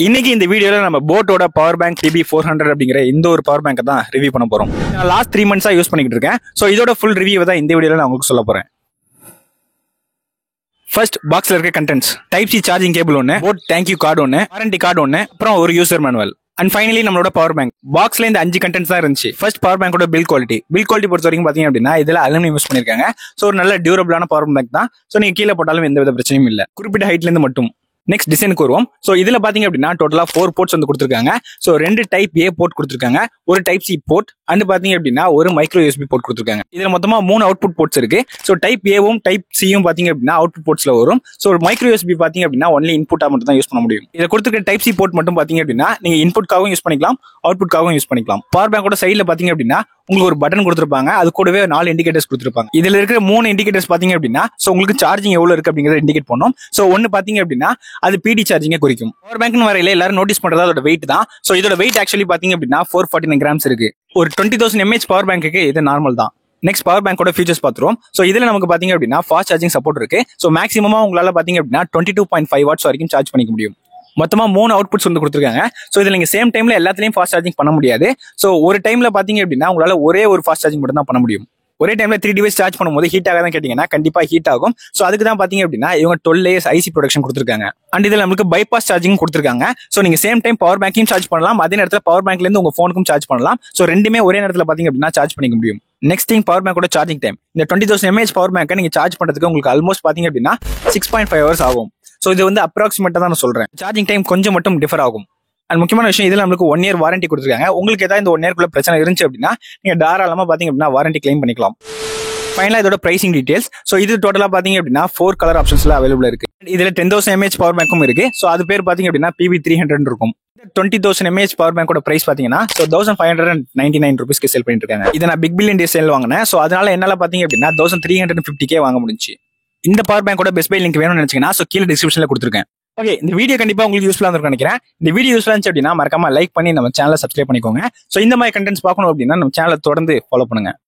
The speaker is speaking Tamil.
இன்னைக்கு இந்த வீடியோல நம்ம போட்டோட பவர் பேங்க் TB400 அப்படிங்கிற இந்த ஒரு பவர் பேங்கை தான் ரிவ்யூ பண்ண போறோம். நான் லாஸ்ட் 3 மந்த்ஸா யூஸ் பண்ணிட்டு இருக்கேன். சோ இதோட ஃபுல் ரிவ்யூ தான் இந்த வீடியோல நான் உங்களுக்கு சொல்ல போறேன். ஃபர்ஸ்ட் பாக்ஸ்ல இருக்க contents, type C charging cable ஒன்னு, போட் தேங்க்யூ கார்டு ஒன்னு, வாரண்டி கார்டு ஒன்னு, அப்புறம் ஒரு யூசர் மேனுவல் அண்ட் ஃபைனலி நம்மளோட பவர் பேங்க். பாக்ஸ்ல இந்த 5 கண்டென்ட்ஸ் தான் இருந்துச்சு. ஃபர்ஸ்ட் பவர் பேங்கோட பில் குவாலிட்டி பொறுத்த வரைக்கும் பாத்தீங்க அப்படின்னா இதுல அலுமினியம் யூஸ் பண்ணிருக்காங்க. சோ ஒரு நல்ல டியூரபிளான பவர் பேங்க் தான். சோ நீங்க கீழே போட்டாலும் எந்த வித பிரச்சனையும் இல்ல, குறிப்பிட்ட ஹைட்ல இருந்து மட்டும். நெக்ஸ்ட் டிசைனுக்கு வருவோம். சோ இதுல பாத்தீங்க அப்படின்னா டோட்டலா 4 போர்ட்ஸ் வந்து கொடுத்திருக்காங்க. சோ 2 டைப் ஏ போர்ட் கொடுத்திருக்காங்க, ஒரு டைப் சி போர்ட் அண்ட் பாத்தீங்க அப்படின்னா ஒரு மைக்ரோ யூஎஸ்பி போர்ட் கொடுத்திருக்காங்க. இதுல மொத்தமா 3 அவுட்புட் போர்ட்ஸ் இருக்கு. சோ டைப் ஏவும் டைப் சியும் பாத்தீங்க அப்படின்னா அவுட்புட் போர்ட்ஸ்ல வரும். சோ மைக்ரோ யூஎஸ்பி பாத்தீங்க அப்படின்னா ஒன்லி இன்புட்டா மட்டும் தான் யூஸ் பண்ண முடியும். இதுல கொடுத்திருக்க டைப் சி போர்ட் மட்டும் பாத்தீங்க அப்படின்னா நீங்க இன்புட்காகவும் யூஸ் பண்ணிக்கலாம், அவுட்புட்காகவும் யூஸ் பண்ணிக்கலாம். பவர் பேங்கோட சைடுல பாத்தீங்க அப்படின்னா உங்களுக்கு ஒரு பட்டன் கொடுத்திருப்பாங்க, அது கூடவே 4 இண்டிகேட்டர்ஸ் கொடுத்திருப்பாங்க. இதுல இருக்கிற 3 இண்டிகேட்டர்ஸ் பாத்தீங்க அப்படின்னா சோ உங்களுக்கு சார்ஜிங் எவ்வளவு இருக்கு அப்படிங்கறத இண்டிகேட் பண்ணும். சோ ஒன்னு பாத்தீங்க அப்படின்னா அது பிடி சார்ஜிங் குறிக்கும். பவர் பேங்க்னு வரையில எல்லாரும் நோட்டீஸ் பண்றது அதோட வெயிட் தான். சோ இதோட வெயிட் ஆக்சுவலி பாத்தீங்க அப்படின்னா 449 கிராம்ஸ் இருக்கு. ஒரு 20,000 mAh பவர் பேங்க்கு இது நார்மல் தான். நெக்ஸ்ட் பவர் பேங்கோட ஃபீச்சர்ஸ் பாத்துறோம். சோ இதுல நமக்கு பாத்தீங்க அப்படின்னா ஃபாஸ்ட் சார்ஜிங் சப்போர்ட் இருக்கு. சோ மேக்ஸிமமா உங்களால பாத்தீங்க அப்படின்னா 22.5 வாட்ஸ் வரைக்கும் சார்ஜ் பண்ணிக்க முடியும். மொத்தமா 3 அவுட்புட்ஸ் வந்து கொடுத்திருக்காங்க. சோ இதுல நீங்க சேம் டைம்ல எல்லாத்துலயும் ஃபாஸ்ட் சார்ஜிங் பண்ண முடியாது. சோ ஒரு டைம்ல பாத்தீங்க அப்படின்னா உங்களால ஒரே ஒரு ஃபாஸ்ட் சார்ஜிங் மட்டும் தான் பண்ண முடியும். ஒரே டைம்ல 3 டிவைஸ் சார்ஜ் பண்ணும்போது ஹீட் ஆகாதான் கேட்டீங்கன்னா கண்டிப்பா ஹீட் ஆகும். சோ அதுக்கு தான் பாத்தீங்க அப்படின்னா இவங்க 12 layers ஐசி ப்ரொடக்ஷன் கொடுத்திருக்காங்க. அண்ட் இதுல நமக்கு பைபாஸ் சார்ஜிங் கொடுத்திருக்காங்க. சோ நீங்க சேம் டைம் பவர் பேங்கையும் சார்ஜ் பண்ணலாம், அதே நேரத்துல பவர் பேங்க்ல இருந்து உங்க போனுக்கும் சார்ஜ் பண்ணலாம். சோ ரெண்டுமே ஒரே நேரத்துல பாத்தீங்க அப்படின்னா சார்ஜ் பண்ணிக்க முடியும். நெக்ஸ்ட் திங் பவர் பேங்கோட சார்ஜிங் டைம். இந்த 20,000 mAh பவர் பேங்கை நீங்க சார்ஜ் பண்றதுக்கு உங்களுக்கு ஆல்மோஸ்ட் பாத்தீங்க அப்படின்னா 6.5 hours ஆகும். சோ இது வந்து அப்ராக்சிமேட்டா தான் நான் சொல்றேன். சார்ஜிங் டைம் கொஞ்சம் மட்டும் டிஃபர் ஆகும். அண்ட் முக்கியமான விஷயம் இதுல நமக்கு 1 year வாரண்டி கொடுத்திருக்காங்க. உங்களுக்கு ஏதாவது இந்த 1 year குள்ள பிரச்சனை இருந்துச்சு அப்படின்னா நீங்க தாராளமா பாத்தீங்க அப்படின்னா வாரண்டி கிளைம் பண்ணிக்கலாம். ஃபைனலா இதோட பிரைசிங் டீடைல்ஸ். சோ இது டோட்டலா பாத்தீங்க அப்படின்னா 4 கலர் ஆப்ஷன்ஸ்ல அவைலபிள் இருக்கு. இதுல 10,000 mAh பவர் பேங்க்கும் இருக்கு. சோ அது பேர் பாத்தீங்க அப்படின்னா PB300 இருக்கும். 20,000 mAh பவர் பேங்கோட பிரைஸ் பாத்தீங்கன்னா 1599 ரூபீஸ்க்கு சேல் பண்ணிட்டு இருக்காங்க. இதை நான் பிக் பில்லியன் டே சேல் வாங்கினேன். சோ அதனால என்னால பாத்தீங்க அப்படின்னா 1350K வாங்க முடிஞ்சு. இந்த பவர் பேங்கோட பெஸ்ட் பை லிங்க் வேணும்னு நினைச்சீங்கன்னா சோ கீழே டிஸ்கிரிப்ஷன்ல கொடுத்துருக்கேன். ஓகே, இந்த வீடியோ கண்டிப்பா உங்களுக்கு யூஸ்ஃபுல்லா இருக்கும் நினைக்கிறேன். இந்த வீடியோ யூஸ்ஃபுல்லா இருந்துச்சு அப்படின்னா மறக்காம லைக் பண்ணி நம்ம சேனலை சப்ஸ்கிரைப் பண்ணிக்கோங்க. சோ இந்த மாதிரி கண்டென்ட்ஸ் பார்க்கணும் அப்படின்னா நம்ம சேனலை தொடர்ந்து ஃபாலோ பண்ணுங்க.